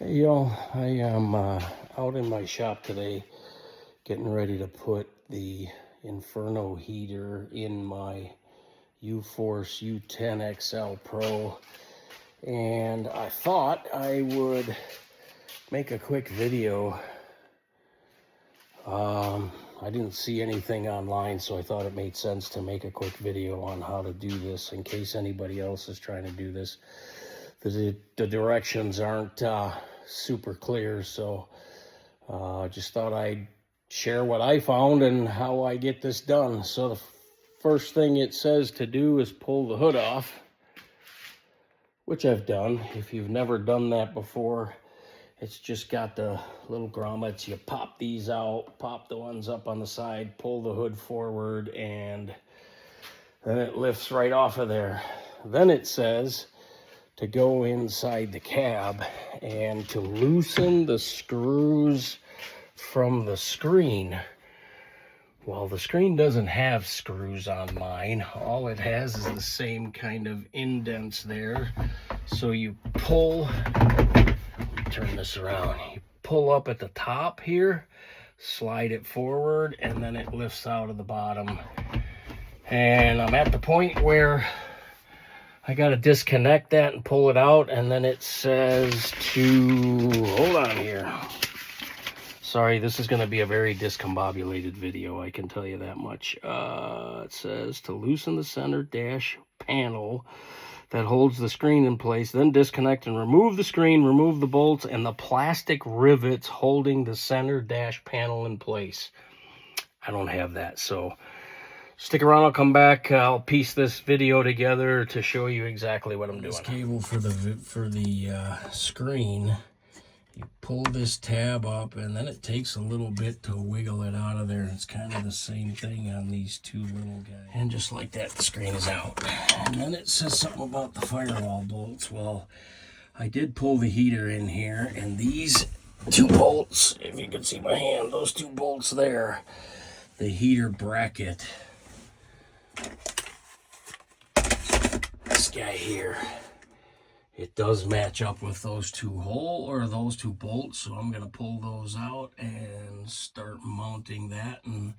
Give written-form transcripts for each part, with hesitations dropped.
Hey y'all, I am out in my shop today getting ready to put the Inferno heater in my U-Force U10 XL Pro, and I thought I would make a quick video. I didn't see anything online, so I thought it made sense to make a quick video on how to do this in case anybody else is trying to do this. The directions aren't super clear, so just thought I'd share what I found and how I get this done. So the first thing it says to do is pull the hood off, which I've done. If you've never done that before, it's just got the little grommets. You pop these out, pop the ones up on the side, pull the hood forward, and then it lifts right off of there. Then it says to go inside the cab and to loosen the screws from the screen. Well, the screen doesn't have screws on mine. All it has is the same kind of indents there. So you pull, let me turn this around. You pull up at the top here, slide it forward, and then it lifts out of the bottom. And I'm at the point where I got to disconnect that and pull it out, and then it says to, hold on here. Sorry, this is going to be a very discombobulated video, I can tell you that much. It says to loosen the center dash panel that holds the screen in place, then disconnect and remove the screen, remove the bolts and the plastic rivets holding the center dash panel in place. I don't have that, so stick around, I'll come back. I'll piece this video together to show you exactly what I'm doing. This cable for the screen, you pull this tab up and then it takes a little bit to wiggle it out of there. It's kind of the same thing on these two little guys. And just like that, the screen is out. And then it says something about the firewall bolts. Well, I did pull the heater in here, and these two bolts, if you can see my hand, those two bolts there, the heater bracket, this guy here, it does match up with those two bolts, so I'm going to pull those out and start mounting that, and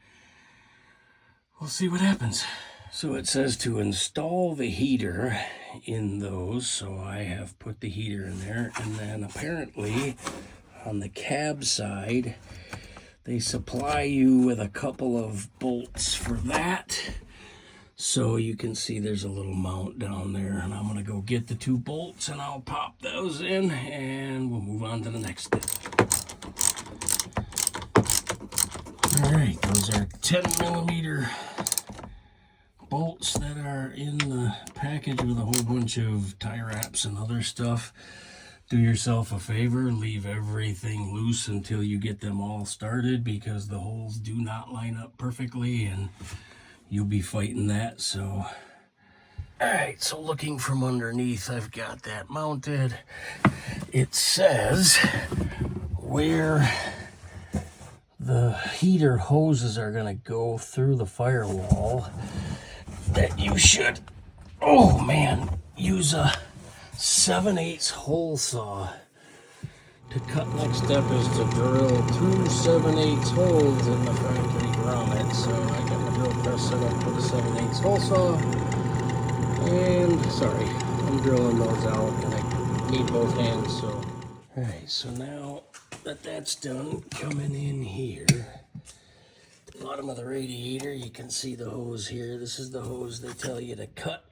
we'll see what happens. So it says to install the heater in those, so I have put the heater in there, and then apparently on the cab side they supply you with a couple of bolts for that. So you can see there's a little mount down there, and I'm going to go get the two bolts and I'll pop those in and we'll move on to the next step. All right, those are 10mm bolts that are in the package with a whole bunch of tie wraps and other stuff. Do yourself a favor, leave everything loose until you get them all started, because the holes do not line up perfectly and you'll be fighting that. So alright, so looking from underneath, I've got that mounted. It says where the heater hoses are going to go through the firewall that you should, oh man, use a 7/8 hole saw to cut. Next step is to drill 2 7/8 holes in the factory grommet. So I got my drill press set up with a 7/8 hole saw, and sorry, I'm drilling those out and I need both hands. So alright, so now that that's done, coming in here, the bottom of the radiator, you can see the hose here. This is the hose they tell you to cut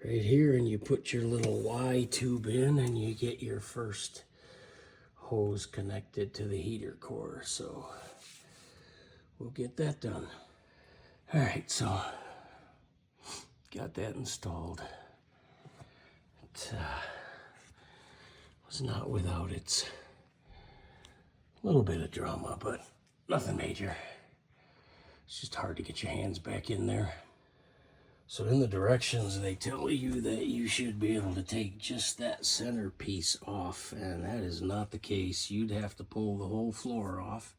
right here, and you put your little Y tube in and you get your first hose connected to the heater core. So we'll get that done. All right, so got that installed. It was not without its little bit of drama, but nothing major. It's just hard to get your hands back in there. So in the directions, they tell you that you should be able to take just that center piece off, and that is not the case. You'd have to pull the whole floor off.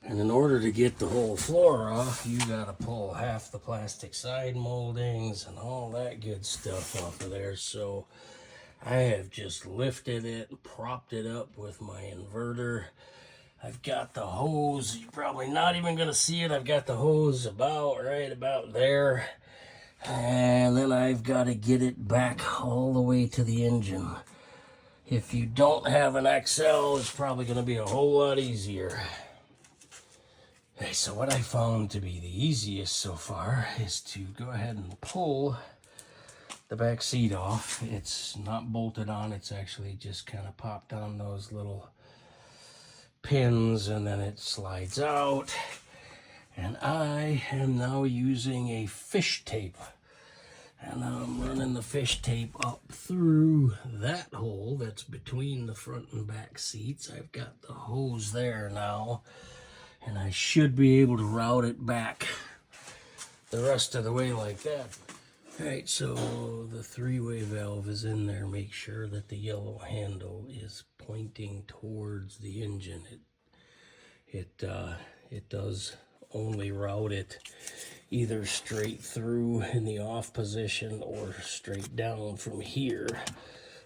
And in order to get the whole floor off, you gotta pull half the plastic side moldings and all that good stuff off of there. So I have just lifted it, propped it up with my inverter. I've got the hose, you're probably not even gonna see it. I've got the hose right about there. And then I've got to get it back all the way to the engine. If you don't have an XL, it's probably gonna be a whole lot easier. Okay, so what I found to be the easiest so far is to go ahead and pull the back seat off. It's not bolted on, it's actually just kind of popped on those little pins, and then it slides out. And I am now using a fish tape, and I'm running the fish tape up through that hole that's between the front and back seats. I've got the hose there now, and I should be able to route it back the rest of the way like that. All right, so the three-way valve is in there. Make sure that the yellow handle is pointing towards the engine. It does only route it either straight through in the off position or straight down from here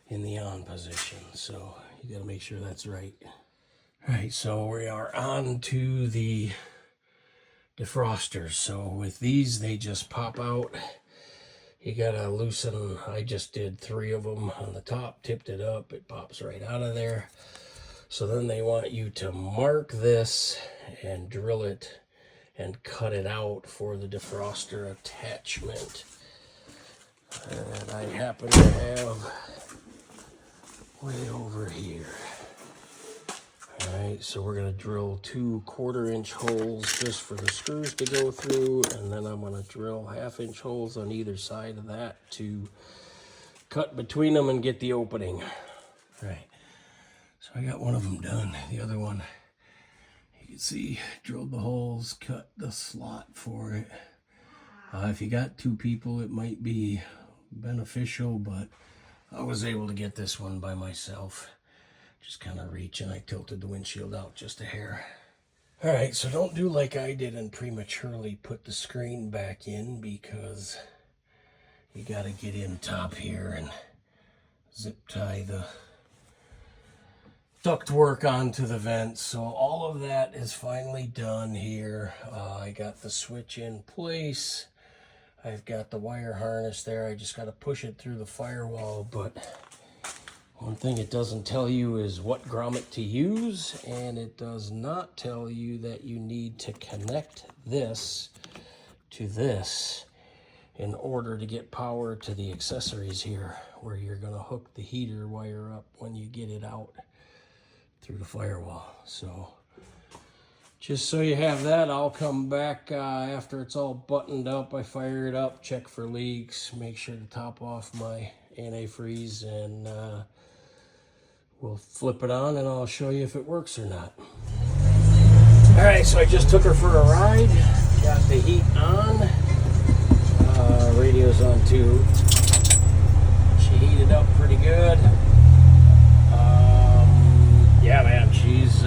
in the on position. So you gotta make sure that's right. All right, so we are on to the defrosters. So with these, they just pop out. You gotta loosen, I just did 3 of them on the top, tipped it up, it pops right out of there. So then they want you to mark this and drill it and cut it out for the defroster attachment. And I happen to have way over here. All right, so we're gonna drill 2 1/4-inch holes just for the screws to go through, and then I'm gonna drill 1/2-inch holes on either side of that to cut between them and get the opening. All right, so I got one of them done. The other one, you can see, drilled the holes, cut the slot for it. If you got 2 people, it might be beneficial, but I was able to get this one by myself. Just kind of reach, and I tilted the windshield out just a hair. All right, so don't do like I did and prematurely put the screen back in, because you got to get in top here and zip tie the ductwork onto the vents. So all of that is finally done here. I got the switch in place. I've got the wire harness there. I just got to push it through the firewall, but one thing it doesn't tell you is what grommet to use, and it does not tell you that you need to connect this to this in order to get power to the accessories here, where you're going to hook the heater wire up when you get it out through the firewall. So just so you have that, I'll come back after it's all buttoned up. I fire it up, check for leaks, make sure to top off my antifreeze, and we'll flip it on and I'll show you if it works or not. All right, so I just took her for a ride. Got the heat on. Radio's on too. She heated up pretty good. Yeah, man, she's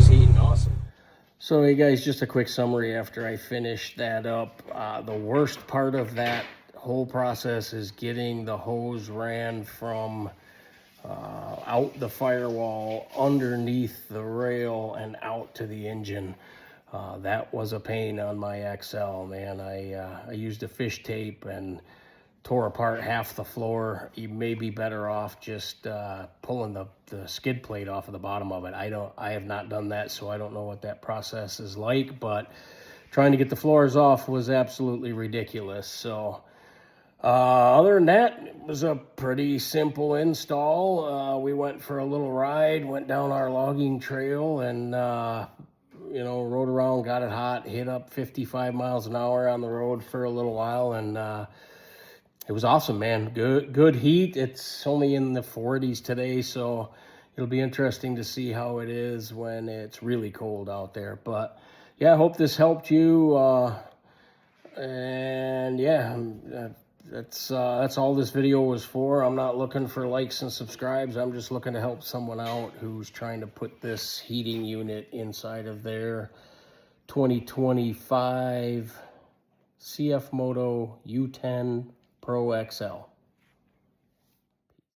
heating awesome. So hey guys, just a quick summary after I finished that up. The worst part of that whole process is getting the hose ran from out the firewall underneath the rail and out to the engine. That was a pain on my XL, man. I used a fish tape and tore apart half the floor. You may be better off just pulling the skid plate off of the bottom of it. I have not done that, so I don't know what that process is like, but trying to get the floors off was absolutely ridiculous. So other than that, it was a pretty simple install. We went for a little ride, went down our logging trail, and you know, rode around, got it hot, hit up 55 miles an hour on the road for a little while, and it was awesome, man. Good heat. It's only in the 40s today, so it'll be interesting to see how it is when it's really cold out there. But yeah, I hope this helped you. And yeah, that's all this video was for. I'm not looking for likes and subscribes. I'm just looking to help someone out who's trying to put this heating unit inside of their 2025 CFMoto U10 Pro XL.